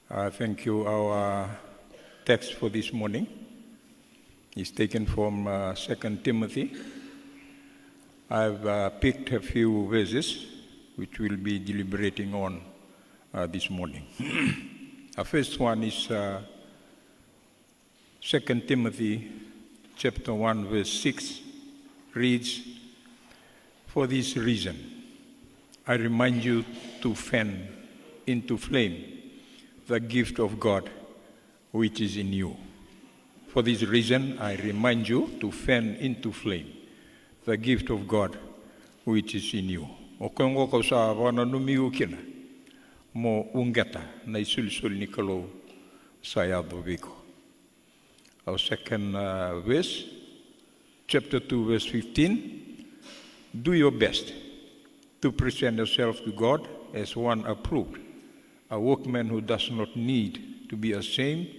Thank you. Our text for this morning is taken from 2 Timothy. I've picked a few verses which we'll be deliberating on this morning. Our first one is 2 Timothy chapter 1 verse 6 reads, "For this reason, I remind you to fan into flame the gift of God which is in you." For this reason, I remind you to fan into flame the gift of God which is in you. O kongo ko sa wana numiu kina mo ungeta na isul ni kalo sa yado viko. Our second verse, chapter 2 verse 15, "Do your best to present yourself to God as one approved, a workman who does not need to be ashamed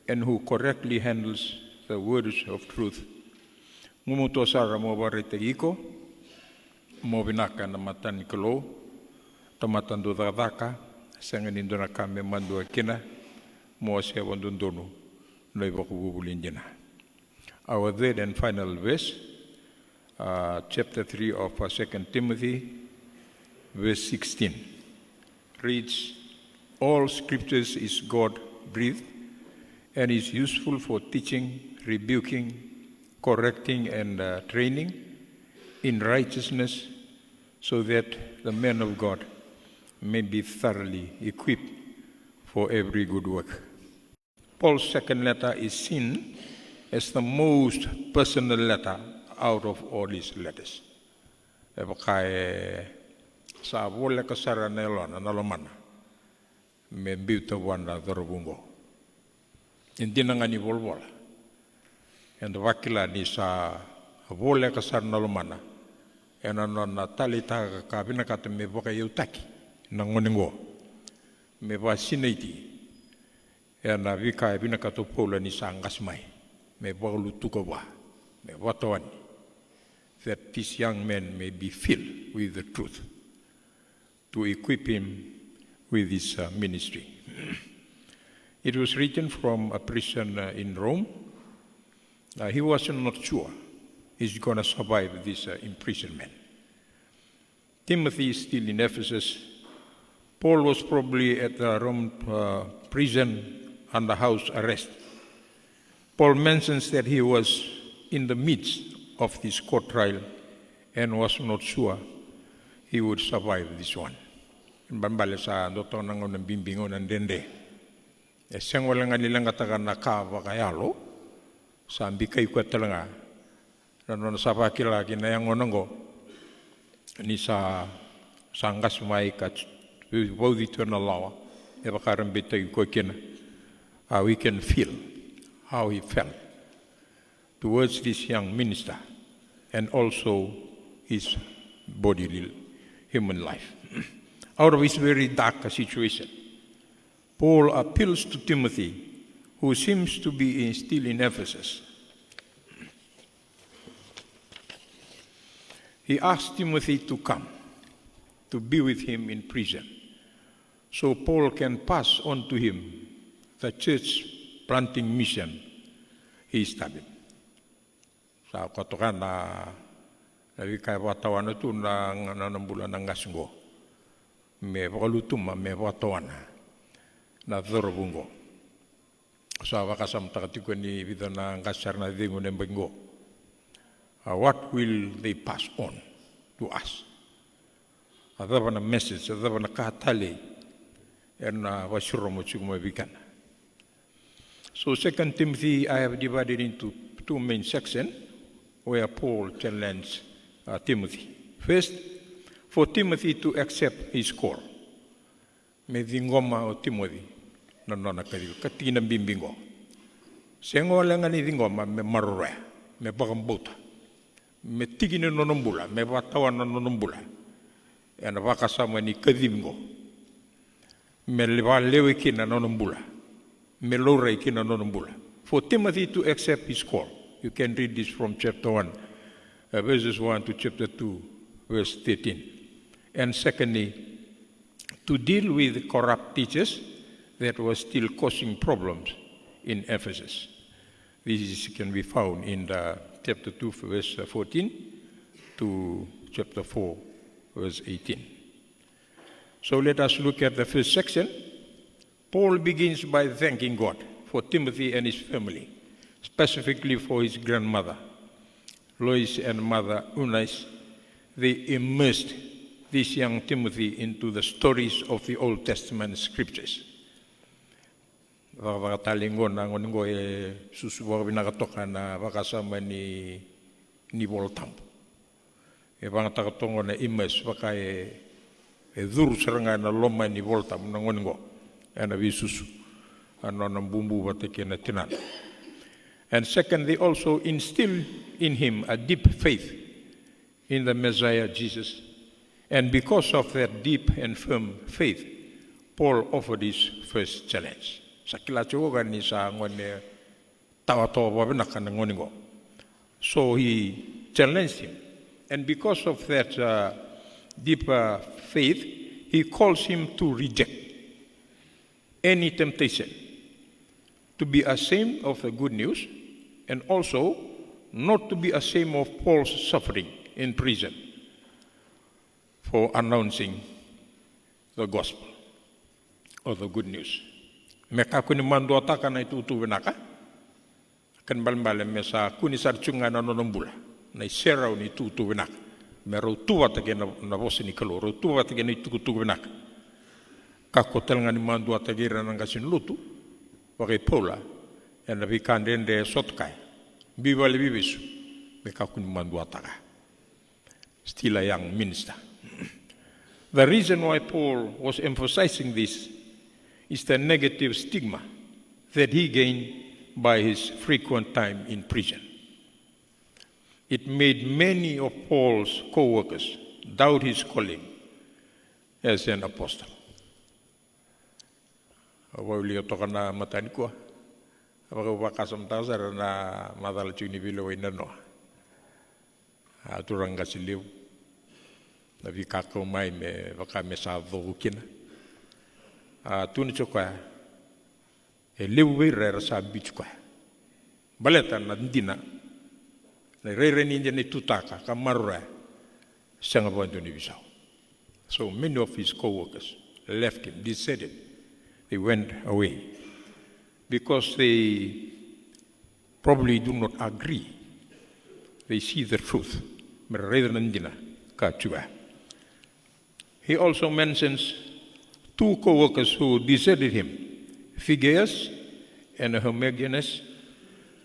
and who correctly handles the words of truth." Ngumuto sara mo barete iko, mo binaka na matan kalo, tamatan do dadaka, sanganin do na kame mandua kina, mo siya wandundono, no iba kububulin dina. Our third and final verse, chapter 3 of 2 Timothy, verse 16, reads, "All scriptures is God-breathed and is useful for teaching, rebuking, correcting, and training in righteousness, so that the man of God may be thoroughly equipped for every good work." Paul's second letter is seen as the most personal letter out of all his letters. Sa wole kasara nelona nalomana me biuta wanda dorobungo indina ngani volvola and wakila ni sa wole kasara nalomana ena nona talita ka binakata me boka yutaki nangoningo me ba sinaiti ena vika binakato pola ni sa ngasmai me bolu tukowa me watawani, that this young man may be filled with the truth, to equip him with his ministry. It was written from a prison in Rome. He was not sure he's going to survive this imprisonment. Timothy is still in Ephesus. Paul was probably at the Rome prison under house arrest. Paul mentions that he was in the midst of this court trial and was not sure he would survive this one. Bambale sa doto nango ng bimbingo ng dende. Siyang walang nilang katakan na kayalo sa ambikay ko talaga. Nanon sa pakila kinayang onongo ni sa sanggas may kat both eternal law. Ebakaram bitay ko kina. We can feel how he felt towards this young minister and also his bodily human life. Out of his very dark situation, Paul appeals to Timothy, who seems to be still in Ephesus. He asks Timothy to come, to be with him in prison, so Paul can pass on to him the church planting mission he started. Sa katokan na nabikay watawan na ito na nanambulan ng gasgo. Me wakalutuma me watawan na dorobungo. Sa wakasam takatiko ni vida na gasar na dingo ng bengo. What will they pass on to us? Adaba na message, adaba na kahatali, na wasuro mo chigumabikan. So 2 Timothy I have divided into two main sections where Paul challenges Timothy. First, for Timothy to accept his call. May dingoma o Timothy nanona kadigo katina bimbingo. Sengo lang ani dingoma me marore me bagambota. Me tigine nonombula me watawan nonombula. Ena wakasama ni kadimgo. Me lewe kina nonombula. Me lore kina nonombula. For Timothy to accept his call. You can read this from chapter 1, verses 1 to chapter 2, verse 13. And secondly, to deal with corrupt teachers that was still causing problems in Ephesus. This can be found in chapter 2, verse 14 to chapter 4, verse 18. So let us look at the first section. Paul begins by thanking God for Timothy and his family, specifically for his grandmother, Lois, and mother Eunice. They immersed this young Timothy into the stories of the Old Testament scriptures. Vagatalingon ang ongo susuwa binakatoka na vakasama ni voltampo. Vangatatongo na immerse vaka dur seranga na loma ni voltam na ongo ana visusu ano na bumbu vateke na tinan. And second, they also instill in him a deep faith in the Messiah Jesus. And because of that deep and firm faith, Paul offered his first challenge. So he challenged him. And because of that deeper faith, he calls him to reject any temptation, to be ashamed of the good news, and also not to be ashamed of Paul's suffering in prison for announcing the gospel or the good news. Meka kuni mando ataka na itutu benaka kan balmbale mesa kuni sarchunga na nombula na isera ni tutu benaka mero tuwa take na vosi ni kaloro tuwa take ni tutu benaka kako telanga ni mando atagira na ngasin lutu wake Paula and we can then de sotkai bivale bibisu meka kuni mando ataka. Still a young minister. The reason why Paul was emphasizing this is the negative stigma that he gained by his frequent time in prison. It made many of Paul's co-workers doubt his calling as an apostle. Awali otokana matani ko, abaga wakasam tazara na madala chuni bilo inano. Aturanga siliu, na vikako mai me wakame sa vokina. Tuni chokoa lewwe sa bichkoa baleta na ndina na rere ni ne tutaka kamarura sanga bondo ni bisao. So many of his co-workers left him, deserted. They went away because they probably do not agree. They see the truth. He also mentions two co-workers who deserted him, Phygeus and Hermogenes.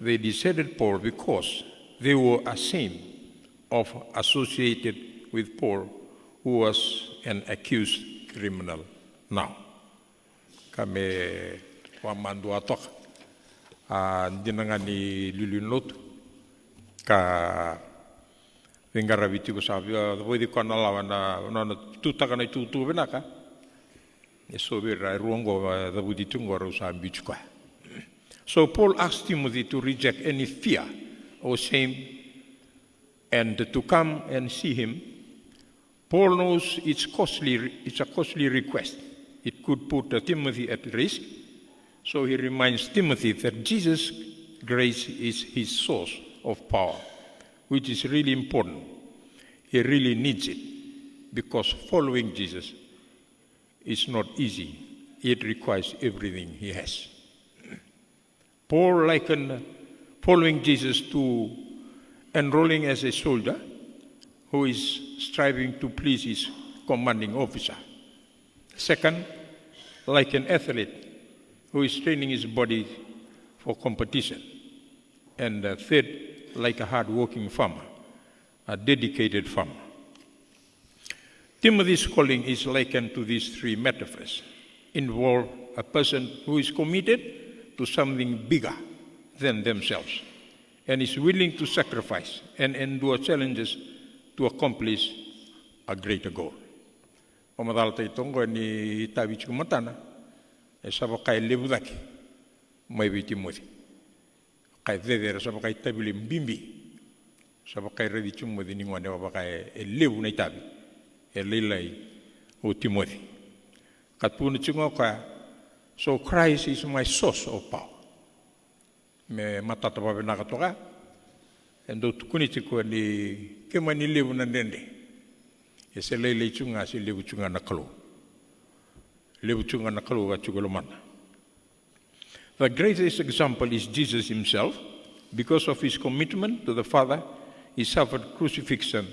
They deserted Paul because they were ashamed of associated with Paul, who was an accused criminal now. Kami wamandu atok dinangani lulunot ka Vengara vitigo sabi, voi ko na lawa na tutaka na tutu benaka. So Paul asked Timothy to reject any fear or shame and to come and see him. Paul knows it's a costly request. It could put Timothy at risk. So he reminds Timothy that Jesus' grace is his source of power, which is really important. He really needs it because following Jesus is not easy. It requires everything he has. Paul likened following Jesus to enrolling as a soldier who is striving to please his commanding officer. Second, like an athlete who is training his body for competition. And third, like a hard-working farmer, a dedicated farmer. Timothy's calling is likened to these three metaphors. Involve a person who is committed to something bigger than themselves and is willing to sacrifice and endure challenges to accomplish a greater goal. Pamadalta itongo ni tabichu matana e sabakai lebudaki mai Timothy. Kai vedere sabakai tabili mbimbi sabakai redichu modi ningwane babakai e lebu na tabi e lelai o Timothy. Katpuna chungo ka So Christ is my source of power. Me matata pa benaka toka. Endo tukuni tiko ni kema ni lebu na nende. Ese lele chunga si lebu chunga nakalo. Lebu chunga nakalo ga chugolomana. The greatest example is Jesus himself. Because of his commitment to the Father, he suffered crucifixion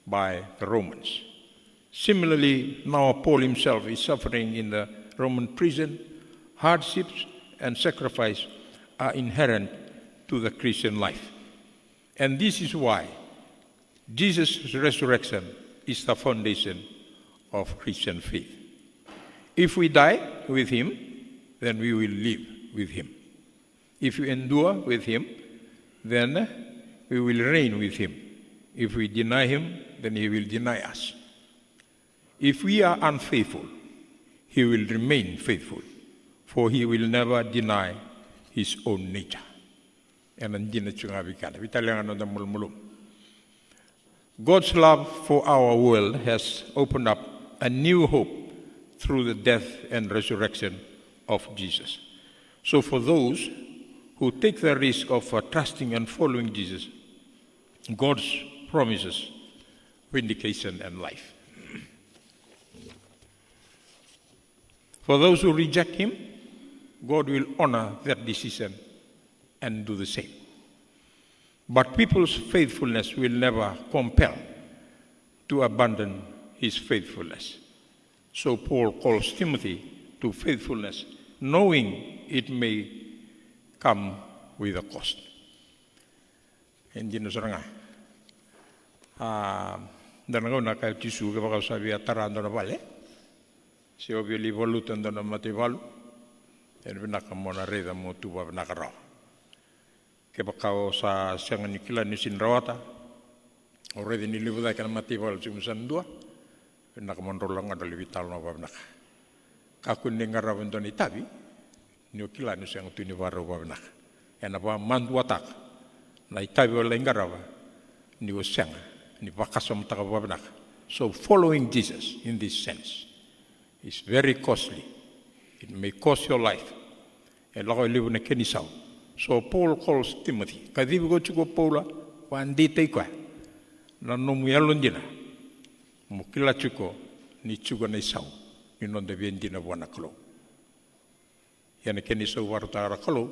by the Romans. Similarly, now Paul himself is suffering in the Roman prison. Hardships and sacrifice are inherent to the Christian life. And this is why Jesus' resurrection is the foundation of Christian faith. If we die with him, then we will live with him. If we endure with him, then we will reign with him. If we deny him, then he will deny us. If we are unfaithful, he will remain faithful, for he will never deny his own nature. God's love for our world has opened up a new hope through the death and resurrection of Jesus. So for those who take the risk of trusting and following Jesus, God's promises vindication and life. For those who reject him, God will honor that decision and do the same. But people's faithfulness will never compel to abandon his faithfulness. So Paul calls Timothy to faithfulness, knowing it may come with a cost. Hindi na saranga. Danangaw na kayo tisu ka baka sabi atarando na bale. Si obyo livolutan na mativalu. En binaka mo na reda mo tuwa binaka raw. Kaya baka sa siyang nikila ni sinrawata. Already nilibuday ka na mativalu sumusan dua. Binaka mo rolang nga dalivital na binaka. Kakunin nga rawan doon itabi. Nio kila ni siyang tunivaro wabnak. Ena pa manduatak na itabi wala ingarawa ni siyang ni bakasam taka wabnak. So following Jesus in this sense is very costly. It may cost your life. And lako live na kenisaw. So Paul calls Timothy. Kadibi ko chuko Paula wandi tay kwa na numuyalon dina. Mukila chuko ni chuko na isaw. Inonde bien dina buwana klo. Yana keni sa warta rakalo,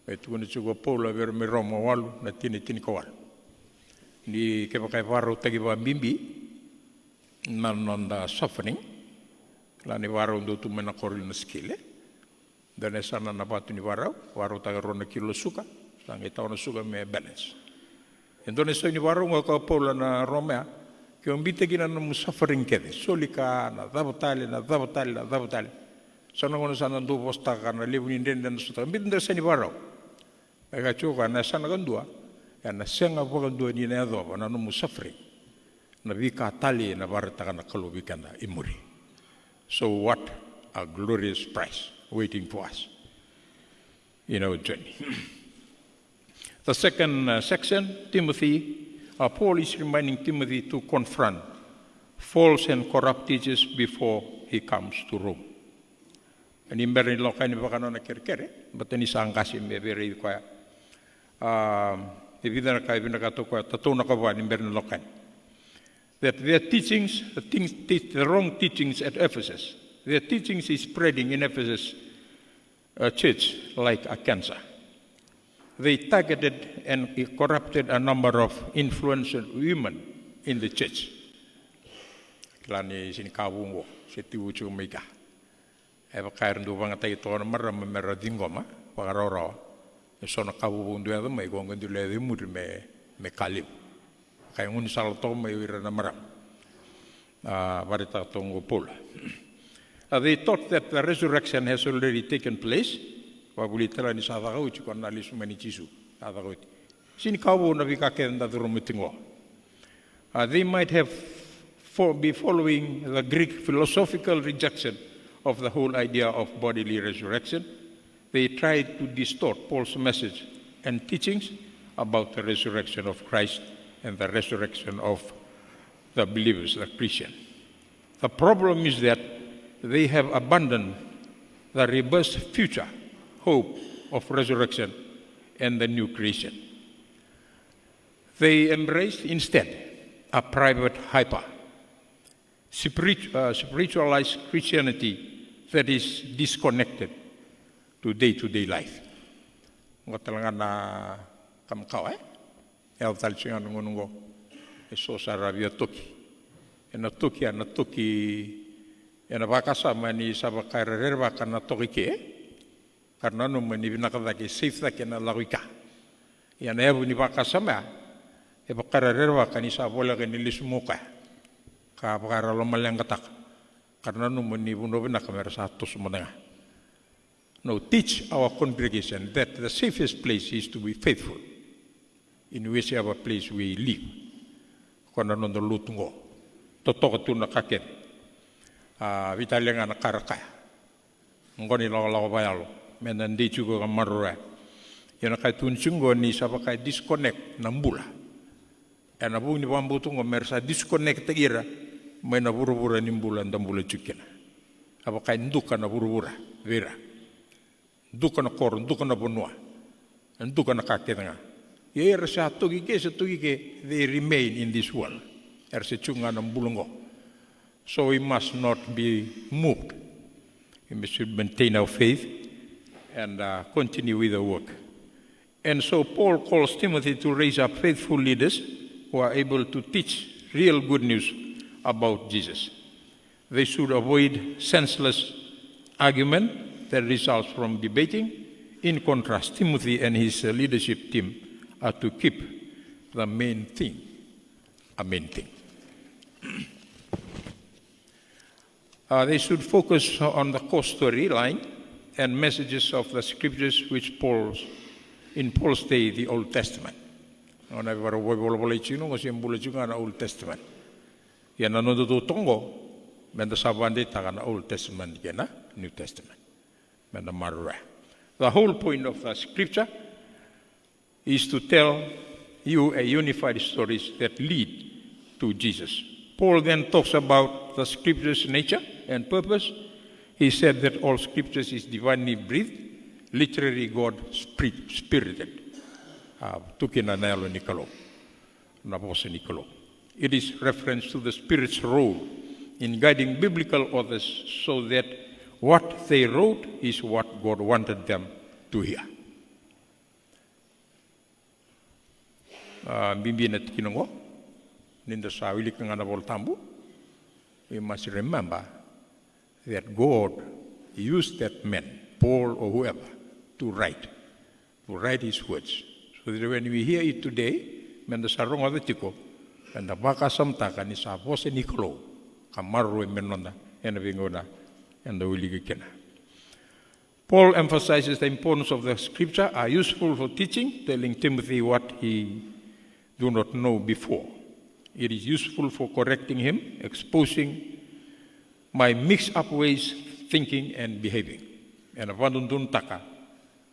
itu ni juga Paula ver me Roma walu na tini kawal. Ni kepa kai waru tagi ba bimbi, nanonda suffering, lani waru ndo tu mena koril na skile. Dan sana na patu ni waru taga rona kilo suka, sangi tau na suka me balance. Indonesia ni waru ngaka Paula na Roma, ke umbite gina na suffering kede, solika na dabutali. Sana kono sana ndu posta karena libunin den suta mbinda seni barau ega chuka na sana kandua ya na senga po kandua ni na do na no musafri na vika tali na barata kana kalu vikanda imuri. So what a glorious prize waiting for us in our journey. The second section, Timothy, Paul is reminding Timothy to confront false and corrupt teachers before he comes to Rome. Ani mbere lokai ni baka na kerkere, but ni sangkasi me beri kwa ibida na kai binaka to kwa tatuna ka ba ni mbere lokai. That their teachings, the wrong teachings at Ephesus, their teachings is spreading in Ephesus church like a cancer. They targeted and corrupted a number of influential women in the church. Klani sin kabungo, setiwu chumika. Eva kair ndu banga tai tona marra mera dingoma pagaroro sono kabu bundu ya mai gonga ndu le mur me kalib kai un sal to mai ira na maram varita tongo pol. They thought that the resurrection has already taken place. Wabulitela ni sa daga uchi kon nalis mani chisu daga uchi sin kabu na vika kenda durumitingo. They might have be following the Greek philosophical rejection of the whole idea of bodily resurrection. They tried to distort Paul's message and teachings about the resurrection of Christ and the resurrection of the believers, the Christian. The problem is that they have abandoned the rebirth future, hope of resurrection and the new creation. They embraced instead a private spiritualized Christianity that is disconnected to day-to-day life. Ngatalangan na kamkaw el talsingan ngunungo eso sarabia toki. Ena toki ena bakasama ni sabakaira rerba kana toki ke karena no mani binakada ke safe ke na lawika. Yana ebu ni bakasama e bakara rerba kani sabola ke ni lismuka. Ka bakara lomalang katak. Karena no mani buno binakamera satu semenengah. Now teach our congregation that the safest place is to be faithful in whichever place we live. Kona nondo lutungo, totoko tuna kaken, vitalenga na karakaya. Ngoni lawa bayalo, menandi juga kamarura. Yana kai tunsungo ni sabakai disconnect nambula. Yana bu ni bambutungo mersa disconnect tegira, mena buru-buru nimbula ndambula cukena. Abakai nduka na buru-buru vera. Duka na kor, duka na bonua, and duka na kaketanga. Ye ersa togi ke, they remain in this world. Ersa chunga na bulungo. So we must not be moved. We should maintain our faith and continue with the work. And so Paul calls Timothy to raise up faithful leaders who are able to teach real good news about Jesus. They should avoid senseless argument that results from debating. In contrast, Timothy and his leadership team are to keep the main thing a main thing. They should focus on the core storyline and messages of the scriptures which in Paul's day, the Old Testament. Old Testament. Yan nanonood tongo, benda sabande taga Old Testament yan New Testament. The whole point of the scripture is to tell you a unified stories that lead to Jesus. Paul then talks about the scripture's nature and purpose. He said that all scriptures is divinely breathed, literally God spirited. It is reference to the Spirit's role in guiding biblical authors so that what they wrote is what God wanted them to hear. Bimbinet kinongo, ninda sa wili kangana voltambu. We must remember that God used that man, Paul or whoever, to write his words. So that when we hear it today, menda sa ronga vetiko, menda baka samtaka ni sa bose niklo, kamaru menonda, enabingona. And the Willigikena. Paul emphasizes the importance of the scripture are useful for teaching, telling Timothy what he do not know before. It is useful for correcting him, exposing my mixed up ways thinking and behaving. And avandun taka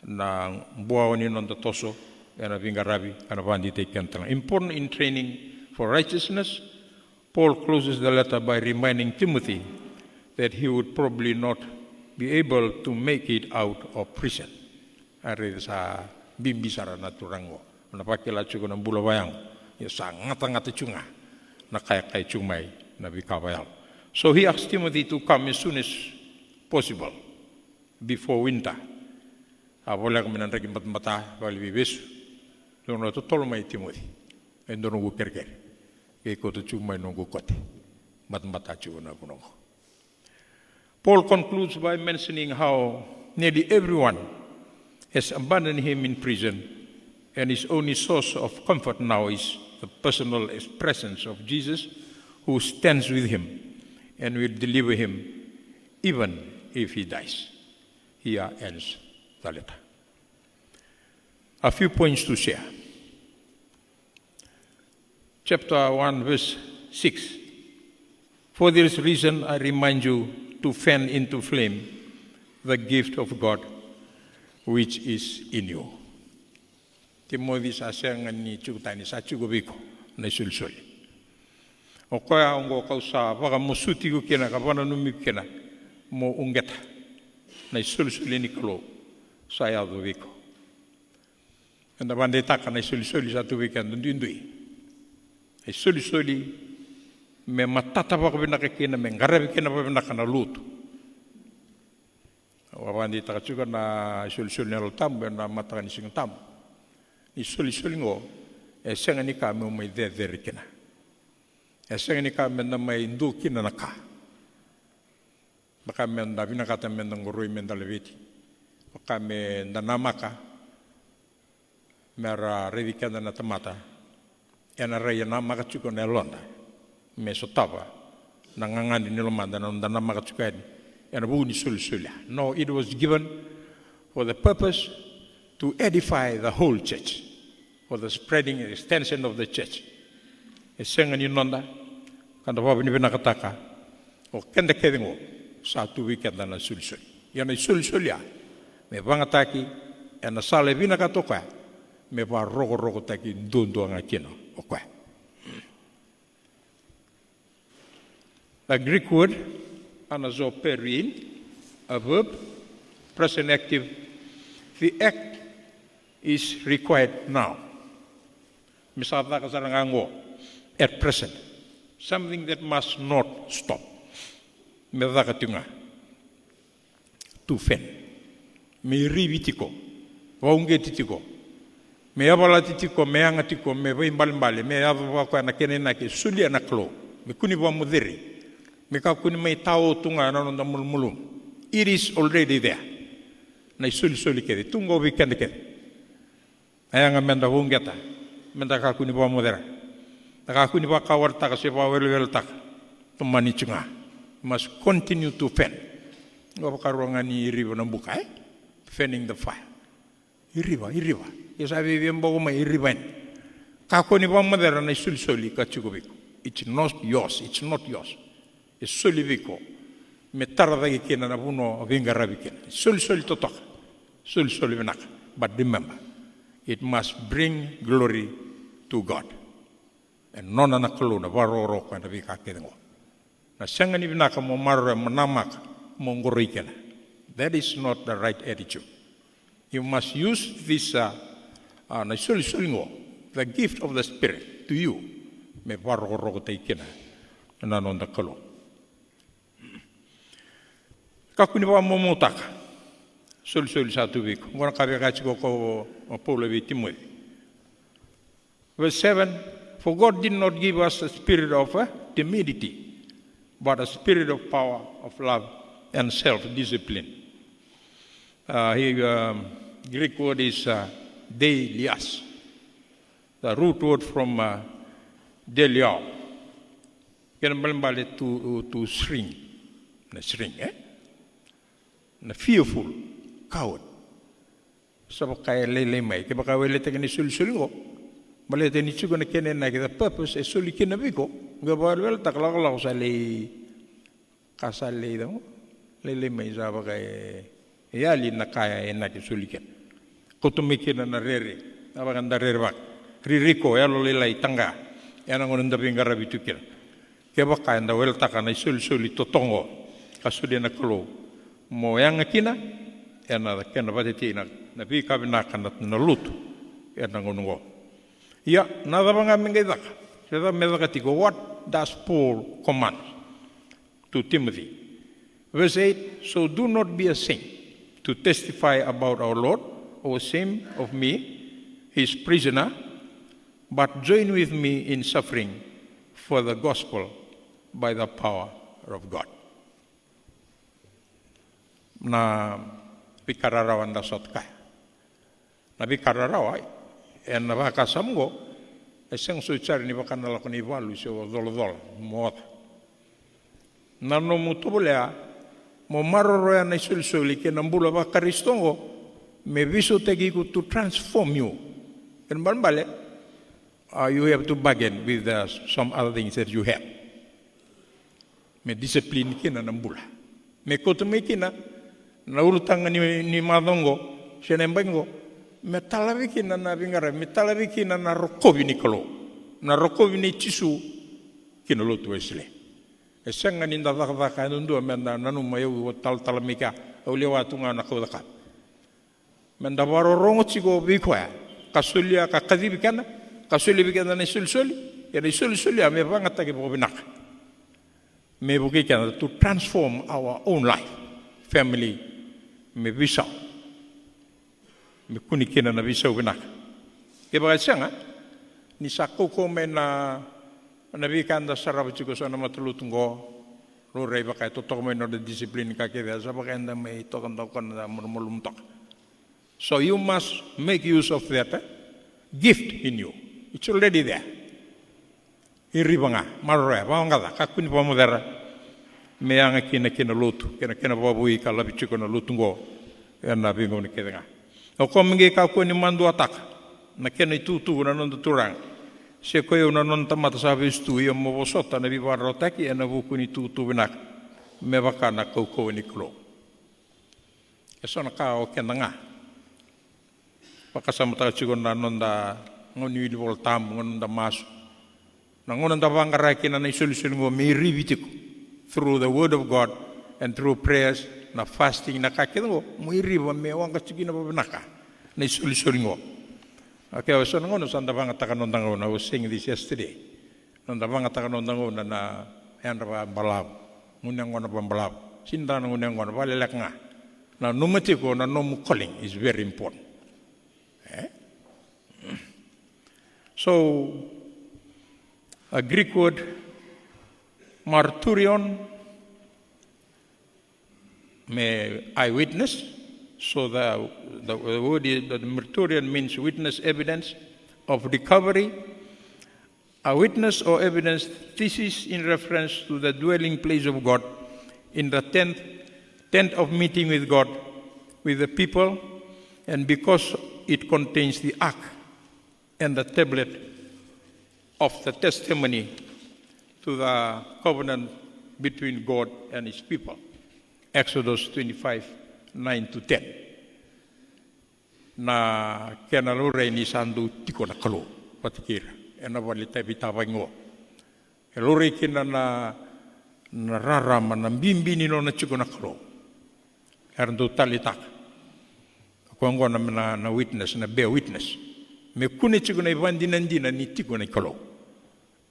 na buawani non the toso and avingarabi and avandite kentang. Important in training for righteousness, Paul closes the letter by reminding Timothy that he would probably not be able to make it out of prison. Ari sa bimbisara na turango. Napakila chuko ng bulawayang. Sa ngata-ngata chunga. Na kaya chumay na bikabayal. So he asked Timothy to come as soon as possible. Before winter. Wala kami nang naging mata. Wali bibisu. Doon na tutulong Timothy. E doon nung kerker. Kaya ko to chumay nung kote. Mata chuko na kunong. Paul concludes by mentioning how nearly everyone has abandoned him in prison, and his only source of comfort now is the personal presence of Jesus, who stands with him and will deliver him even if he dies. Here ends the letter. A few points to share. Chapter 1, verse 6. For this reason, I remind you to fan into flame the gift of God which is in you. Timothy sa siyang ni chukutani sa chugubiko na sulsul. O kaya ang kau sa baka musuti ko kina kapana numik kina mo unggeta. na suli ni kalo saya do wiko. Anda bande taka na suli satu weekend ndui. Ai suli me matata pa ko binaka kina me ngarabi kina pa binaka na lutu. Wabandi taka juga na suli na tambo na mataka ni sing tambo. Ni suli ngo e senga ni ka me mai de kina. E senga ni ka me na mai ndu kina na ka. Baka me nda binaka ta me ngoroi me ndaleviti. Baka me nda namaka mera revikenda na tamata ena raya na makachuko na londa me sotava na ngangani ni lomanda na ndana makachuko ena buni suli. No, it was given for the purpose to edify the whole church, for the spreading and extension of the church. Esenga ni nonda kanda baba ni binakataka o kenda kedingo satu weekend na suli. Yana suli ya me bangataki ena sale binakatoka me va rogo taki ndondo nga kino okwa. The Greek word anazoperin, a verb, present active. The act is required now. Misalnya kasarangango at present, something that must not stop. Medaka tunga, tu fen, me ribitiko, waungetitiko. Me abala titiko me anga tiko me mbali me ava kwa na kene na ke sulia na klo me kuni wa mudhiri me ka kuni me tao tunga na no mulmulum. It is already there na suli kede tungo weekend kede ayanga menda hungeta menda ka kuni wa mudhira ka kuni wa kawar ta ka se wa wel ta tumani chunga must continue to fan ngo ka ronga ni rivo na buka fanning the fire iriva Yesabi vimbo ma iriban. Kako ni pa madera na suli ka chukubiko. It's not yours. It's suli viko. Me tarada kina na puno vinga rabikina. Suli totok. Suli vinaka. But remember, it must bring glory to God. And nona na kaluna varoro kwa na vika kedengo. Na sanga ni vinaka mo marra manamaka mo ngorikena. That is not the right attitude. You must use this the gift of the Spirit to you. Me varoro taikena na nonda kalo. Kakuni wa momotaka. Suli satu wiko. Ngora kabe kachiko ko Paulo Timothy. Verse 7. For God did not give us a spirit of timidity, but a spirit of power, of love, and self-discipline. Greek word is delias. The root word from deliao. Can to shrink. Na fearful, coward. Sabak kaya lele mai. Kaya baka wala tayo ni suli ko. Malete ni chugo na kene na the purpose is suli kinabiko. Gawal wel taklakala ko sa lay kasali daw. Lele mai sabak kaya yali na kaya na kisulikan. Kutumikin na rere. Abakan da rere bak. Ririko yalo lilay tanga. Yan ang unang dabing garabitukir. Kaya baka na wel taka na suli totongo. Kasuli na kalo. Mo yang kina ena kena bateti na bi kabinakan at naluto ena ngungo ya nada banga mengaidak seda medakatiko. What does Paul command to Timothy? Verse 8. So do not be ashamed to testify about our Lord, or ashamed of me, his prisoner, but join with me in suffering for the gospel by the power of God. Na pikararawan da sotka. Na pikararawa en na baka samgo eseng sucar ni baka na lakoni valu so dol mot. Na no mutubulea mo maroro na sulsuli ke nambula ba karistongo me viso tegiku to transform you. En balbale you have to bargain with some other things that you have. Me discipline kina nambula. Me kotume kina na urutanga ni madongo senembengo metalabiki na bingara metalabiki na rokovi ni kolo na rokovi ni chisu kinolo tu esle esenga ni ndadaka nundu menda nanu mayu tal talamika uli watunga na kawaka menda baro rongo chigo bikwa kasulia ka kadibi kana kasuli bikana na sul ya ni sul ya me banga ta ke bobinak me buki kana to transform our own life family me bisa me kuni kena na bisa binak ke ba sanga ni sakoko mena na bikanda sarab chigo sana matulutungo lo rei pakai to tok meno de disiplin ka ke sa pakai anda me to kan da mulum tok. So you must make use of that gift in you. It's already there. Iri banga marre banga ka kuni pa modera me anga kina lutu kina babu ka labi chiko na lutungo na bingo ni kedenga. O kominge ka kuni mandu atak na kena tutu na non turang. Se koe una non tamata sa vistu ia mo sota na viva rotaki na vuku ni tu binak me vaka na koko ni klo. E sona ka o kenanga. Pakasama ta chigon na nonda ngoni li vol tam ngonda masu. Na ngonda vangara kina na solution ngo me rivitiku through the word of God and through prayers na fasting na kakido mo iriba me wanga chigina binaka na solution ngo. Okay, so ngono sa ndabanga takanondango na was saying this yesterday. Ndabanga takanondango na andaba balab. Ngunang ngona balab. Sinda ngunang ngona balelak nga. Na numatiko na nom calling is very important. So a Greek word marturion may eyewitness. So the word is that marturion means witness, evidence of recovery. A witness or evidence, this is in reference to the dwelling place of God in the tent of meeting with God, with the people, and because it contains the ark and the tablet of the testimony to the covenant between God and his people. Exodus 25:9-10. Na kena lore ni sandu tiko na kalu patikira. Ena walita bitawai ngo. Lore kena na rarama na bimbi ni no na tiko na kalu. Erndo talitak. Kuanggo na witness, na bear witness. Me kune tiko na ibandinandina ni tiko na kalu.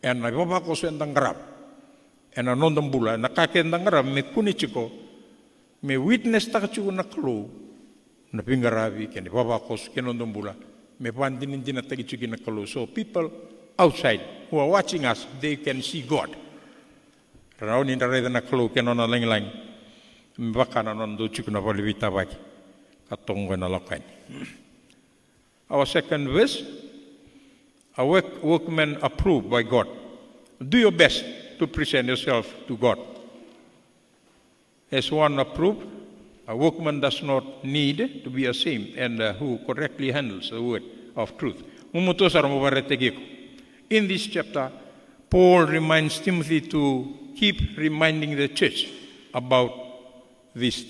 Ena babako so endang garap. Ena nondang bula. Na kake endang garap me kune tiko me witness takachu na kalu na pingaravi kene babakos kenondong bula me pandinin dina tagichu na kalu. So people outside who are watching us, they can see God. Raon in reda na kalu kenona lang baka na nondo chiku na balivita baki katongwe na lokain. Our second verse, a workman approved by God. Do your best to present yourself to God as one approved. A workman does not need to be ashamed and who correctly handles the word of truth. In this chapter, Paul reminds Timothy to keep reminding the church about these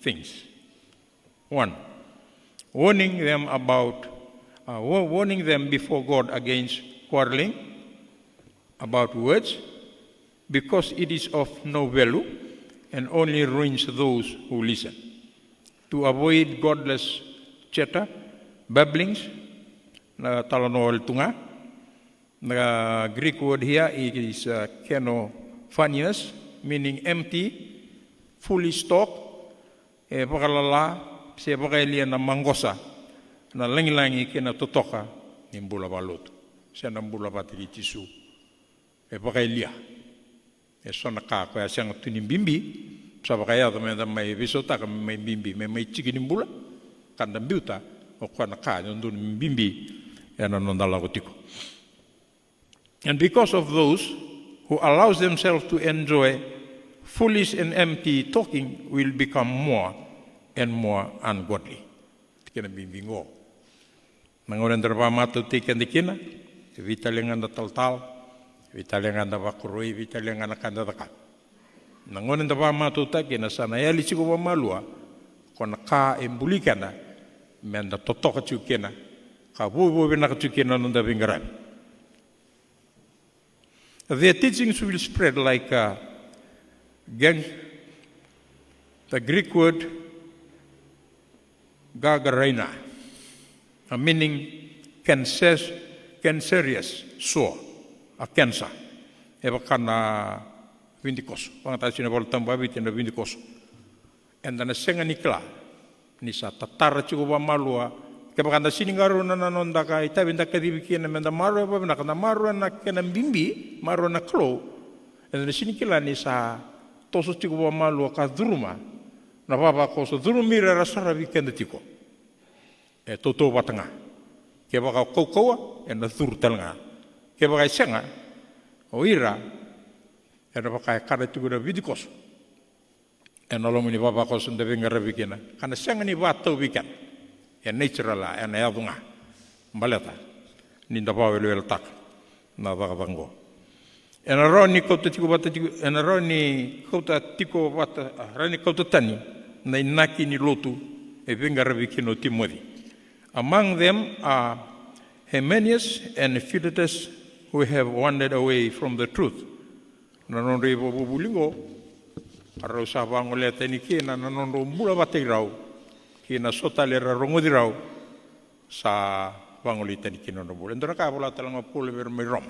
things. 1. Warning them before God against quarreling about words, because it is of no value and only ruins those who listen. To avoid godless chatter, babblings, na talanoal tunga. The Greek word here is kenophanias, meaning empty, foolish talk. Pakalala, siya pakailia na manggosa, na langi-langi kena totoka, nimbula balot. Siya nambula batili tisu. Pakailia. So naka kaya siyang tunimbimbi sa kaya da may visota ka may bimbi may chikinimbula kanda biuta o kwa naka yung bimbi yan ang dalagotiko. And because of those who allows themselves to enjoy foolish and empty talking will become more and more ungodly. Tikina bimbingo. Nangoran darpamato tikan dikina vitalengan da tal vitalengan da bakuroi vitalengan kanda daka. Nangonan da pamatuta kina sana yali chiko malua kona ka embulikana menda totoka chukena ka bubu bina chukena nunda bingaran. Their teachings will spread like gang. The Greek word Gagarena, meaning cancerous sore, a cancer. Eva kana vindikos, pangatasina voltamba vitina vindikos. And then a senga nikla, nisa tatara chuva malua, kebakanda siningaru na nanonda ka itabinda kadibikina menda maru eba na maru na kena bimbi, maru na klo. And then sinikila nisa toso chuva malua ka duruma, na baba koso durumira rasara vikenda tiko. E toto watanga. Kebaka kokoa e na durtalanga. Kebaka senga o ira e na baka kara chuva vidikos. En alomuni baba ko sunda vinga vikina kana senga ni vato vikan e natural la en yadunga baleta ni da bawe le tak na vagango en roni ko tiko bata tiko en roni ko tiko bata rani ko tani na inaki ni lotu e vinga vikino timodi. Among them are Hymenaeus and Philetus, who have wandered away from the truth. Na non ribo bulingo arau sa bangole tani kina na nondo mula batei rau kina sota le rongo di rau sa bangole tani kina no bule ndora ka bola talanga pole ver me rom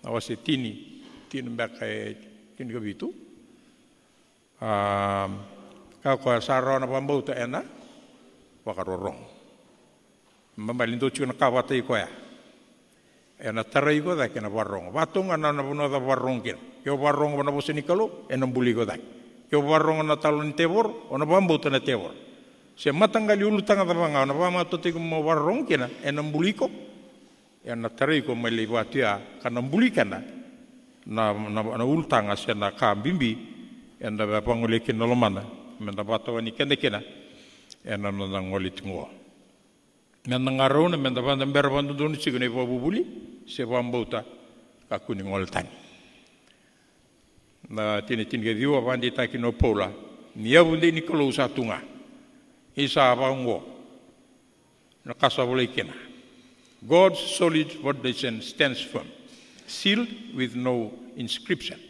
awase tini mbaka tini gabitu ka ko sa rona bambauta ena wakarorong mambalindo chuna ka batei ko ya ena tarai ko da kina warong watunga na no da warong kina yo warong na boseni kalo ena buli ko da yo warong na talon tebor ona bambuta na tebor se matangali ulu tanga banga ona bama toti ko mo warong kina enambuliko ya na tariko mele watia kana mbulikana na ulu tanga se na ka bimbi enda ba pangole kina lomana menda bato ni kende kina ena no ngoli tingo menda ngarona menda banda berbandu don sigune bobuli se bambuta ka kuni ngol tani na tini ke viu avandi ta kino pola ni avunde ni kolo satunga isa avango na kasa kena God's solid foundation stands firm, sealed with no inscription.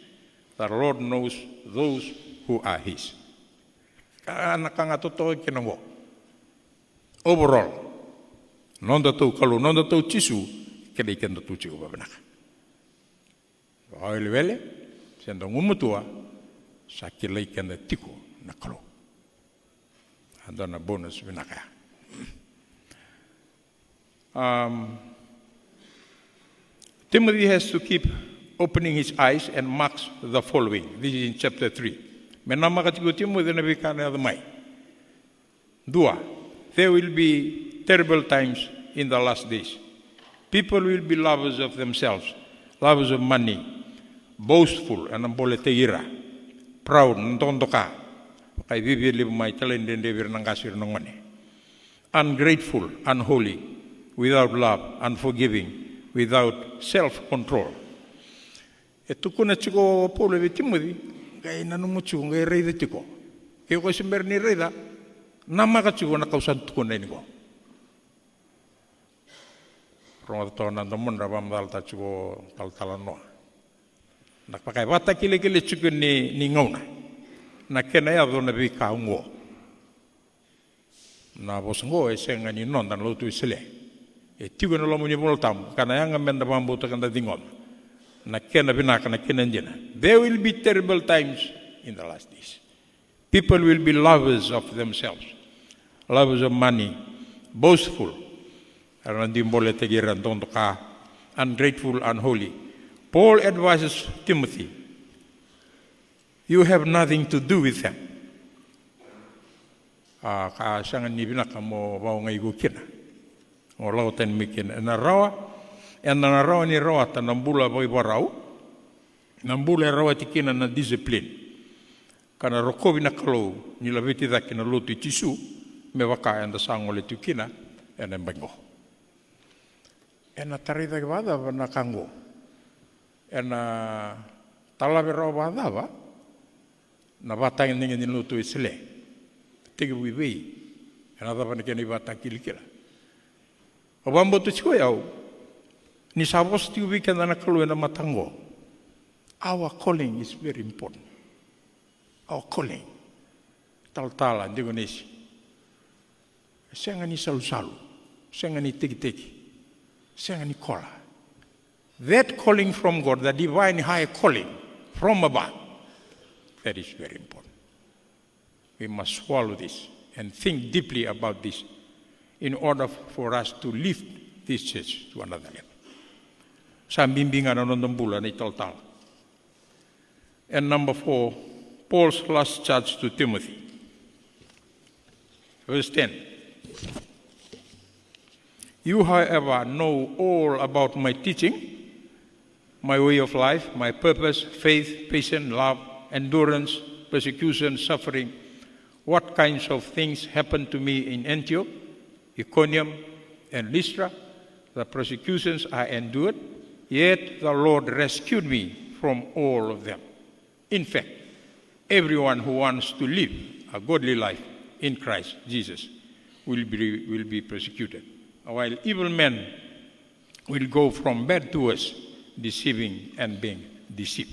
The Lord knows those who are his. Kana kanga toto kena ngo overall nonda to kalo nonda to chisu kele kenda tu chiu babanaka wele sendo ngumutua sakila ikenda tiko na kalo andona bonus binaka Timothy has to keep opening his eyes and marks the following. This is in chapter 3. Menama katigo Timothy na bikana adamai. Dua, there will be terrible times in the last days. People will be lovers of themselves, lovers of money, boastful, and amboleteira, proud, ntondoka, kay vivir libu may talende devir nangasir nongone, ungrateful, unholy, without love, unforgiving, without self-control. Ito ko na chiko polo vi Timothy, kay nanumuchu ngay reyda chiko. Kaya ko simber ni reyda, namaka chiko na kausan tuko na iniko. Romato na namun rabam dal ta chiko taltalan no. Nakpakai bata kile chiko ni ngauna. Na kena ya do na bi kaungo. Na bosango e senga ni non dan lotu isile. E tigo na lomu ni voltam kana yang amenda bambu ta kanda dingon. Na kena binaka na kena njena. There will be terrible times in the last days. People will be lovers of themselves, lovers of money, boastful, ungrateful, unholy. Paul advises Timothy, you have nothing to do with them. Sangan ni binaka mo bau ngai gukina. O lautan mikin na rawa ni rawa ta nambula boy barau. Nambula rawa tikina na discipline. Kana rokobi na kalau ni labiti dakina lutu tisu me waka anda sangole tukina ena bango. Ena tarida gavada na kango. Ena talabe rawa dava na batang ningi lutu isle. Tigi wiwi ena dava ni keni batang kilikira. Obambo tu chiko yau ni sabos ti ubi kana na kalu ena matango. Our calling is very important. Our calling. Tal-tala, Indonesia. Sengani salu-salu, sengani teki-teki, sengani kola. That calling from God, the divine high calling from above, that is very important. We must swallow this and think deeply about this in order for us to lift this church to another level. Sa bimbingan ng bulan ni tal-tal. And number 4, Paul's last charge to Timothy. Verse 10. You, however, know all about my teaching, my way of life, my purpose, faith, patience, love, endurance, persecution, suffering, what kinds of things happened to me in Antioch, Iconium, and Lystra, the persecutions I endured, yet the Lord rescued me from all of them. In fact, everyone who wants to live a godly life in Christ Jesus will be persecuted, while evil men will go from bad to worse, deceiving and being deceived.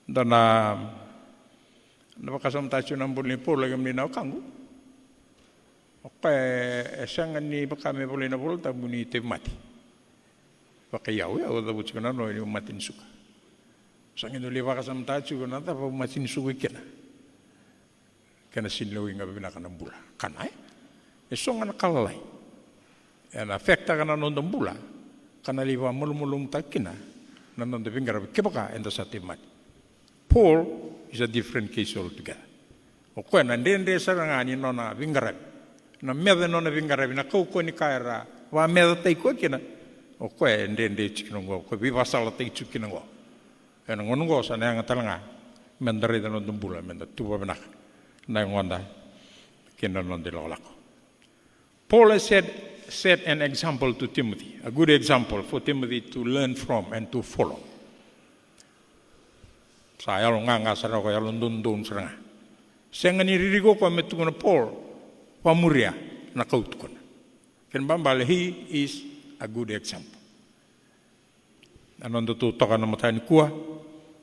Dan napakasam tayo ng bulin po lagam ni na kangu. Okay, sangan ni bakame bulin na bulta muni te mati. Bakayaw ya oda butsi kana no ni matin suka. Sangin duli bakasam tayo kana ta pa matin suka kena. Kana sinlo nga binaka ng bula. Kana esong na kalalay. And affecta kana non bula. Kana liwa mulmulung takina nanon de bingar kebaka enda sa timat. Paul is a different case altogether. O ko na ndende sarangani nona bingar. Na mede nona bingar na ko ni kaira wa mede tai ko kina. O ko ndende chikinongo ko bi wasala tai chikinongo. Ena ngongo sa na ngatalanga mendare de non bula menda tuwa benak. Na ngonda kina non de lolako. Paul has set an example to Timothy, a good example for Timothy to learn from and to follow. Saya lo nganga sarang ko yalo dundun sarang. Sengani ririgo ko metukuna Paul pamuria na kautukuna. Ken bambal he is a good example. Anondo tu toka na matani kuah,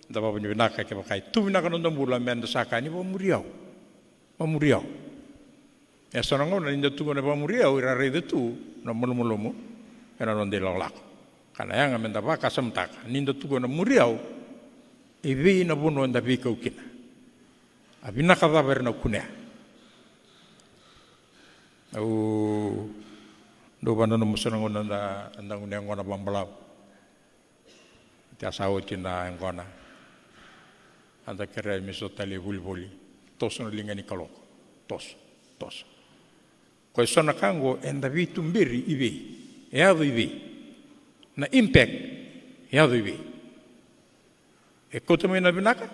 daba penyebinaka ke pakai tu binaka nondo bulan menda sakani pamuriau. Ya sonango na ninda tu na pamuriau ira rede tu na mulumulomu era nonde lolak. Kana yang menda baka semtak ninda tu na muriau ivi na buno nda bika ukina. Abina kada berna kunea. Au do banda no musonango nda ngune ngona bambalau. Tia sawo cina ngona. Anda kere misotali bulbuli. Tos no lingani kalok. Tos. Ko sona kango enda vitumbiri ivi. Eado ivi. Na impact eado ivi. E kota mo na binaka.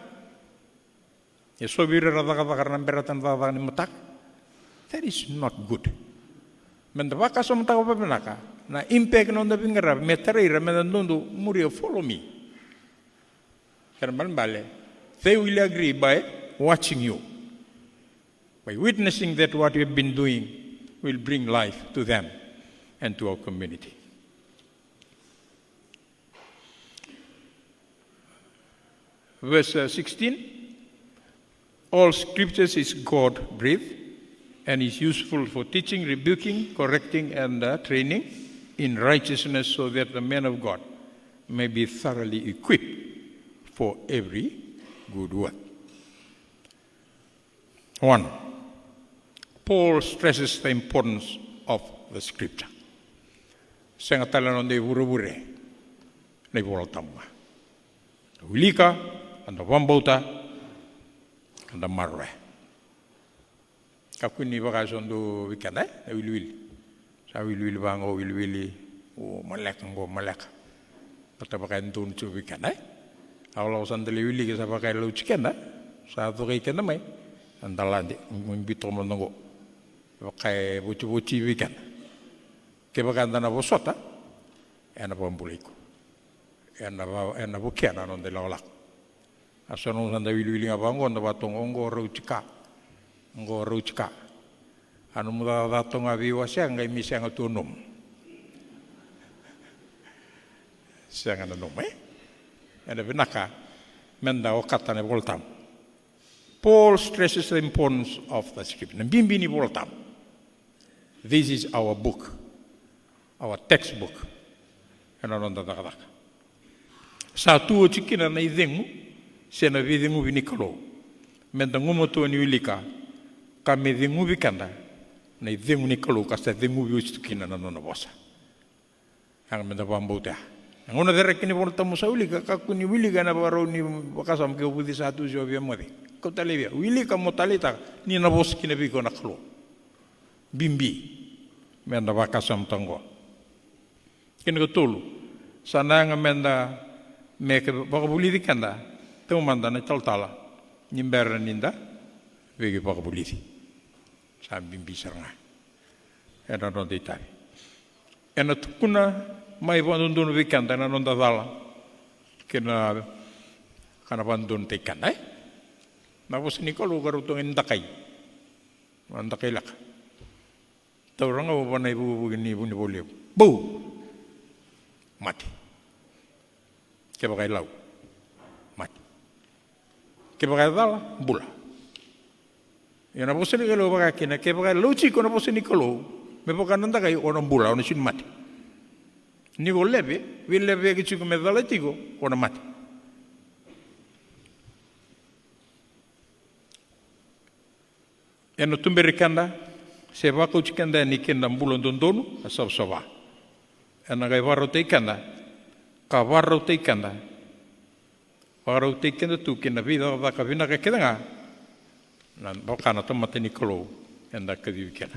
E so bira radaka karena beratan radaka ni matak. That is not good. Mendavaka so mataka pa binaka. Na impact no na bingara metarira menandondo muri follow me. Karena bale. They will agree by watching you. By witnessing that what you have been doing will bring life to them and to our community. Verse 16, all scriptures is God-breathed and is useful for teaching, rebuking, correcting, and training in righteousness so that the man of God may be thoroughly equipped for every good work. 1. Paul stresses the importance of the scripture. Sengatala non de vuruvure, ne voltamma. Ulika, anda wambauta, anda marwe. Kakuni bakasondo wikanda, wilwili. Sa wilwili bango wilwili, o malek ngo malek. Pata bakain tun chu wikanda. Awala sandali wili ke sa bakai lu chikenda, sa to kai kenda mai. Andalandi mbito monongo. Bakai buci-buci weekend. Kebakanda na bosota, ena pambuliko. Ena bukiana non de lolak. Asono sanda wili ngabango nda batong ongo ruchika. Anu muda batong abiwa siang ngai misiang atunum. Siang anum Ena binaka menda okatane voltam. Paul stresses the importance of the scripture. Bimbini voltam. This is our book, our textbook. Ena ronda taka. Satu o tikina na idengu, sena videngu vinikalo. Menda ngumo tu ni ulika, ka me dengu vikanda, na idengu nikalo ka sa dengu viustukina na nona bosa. Ang menda pambuta. Ngona dere kini volta musaulika ka kuni wilika na baro ni bakasam ke ubudi satu jo via modi. Ko talevia, wilika motalita ni na bos kina biko na klo. Bimbi. Menda bakasam tango. Kini ko tolu. Sana nga menda me ke bakabuli dikanda. Teu manda na taltala. Nimbera ninda. Vegi bakabuli di. Sa bimbi saranga. Ena non deitari. Ena tukuna mai bandun vikanda na non dala. Kena kana bandun tekanda. Na bos nikolo garutong indakai. Andakai lak. Tauranga wabanai bu ni bu ni boleh. Bu. Mati. Kaya pakai lau. Mati. Kaya pakai dala, bula. Ya na bosan ni kalau pakai kena, kaya pakai lau ciko na bosan ni kalau, me pakai nanda kai orang bula, orang sin mati. Ni ko lebe, vi lebe ke ciko me dala ciko, orang mati. Ya no tumberi kanda, seba kau cikanda ni kenda bulan dondonu, asal sawa. Ena kai warau te kanda, ka warau te kanda. Warau te kanda tu kena vida da ka vina ka kedanga. Nan bakana tomate nikolo enda kedi kena.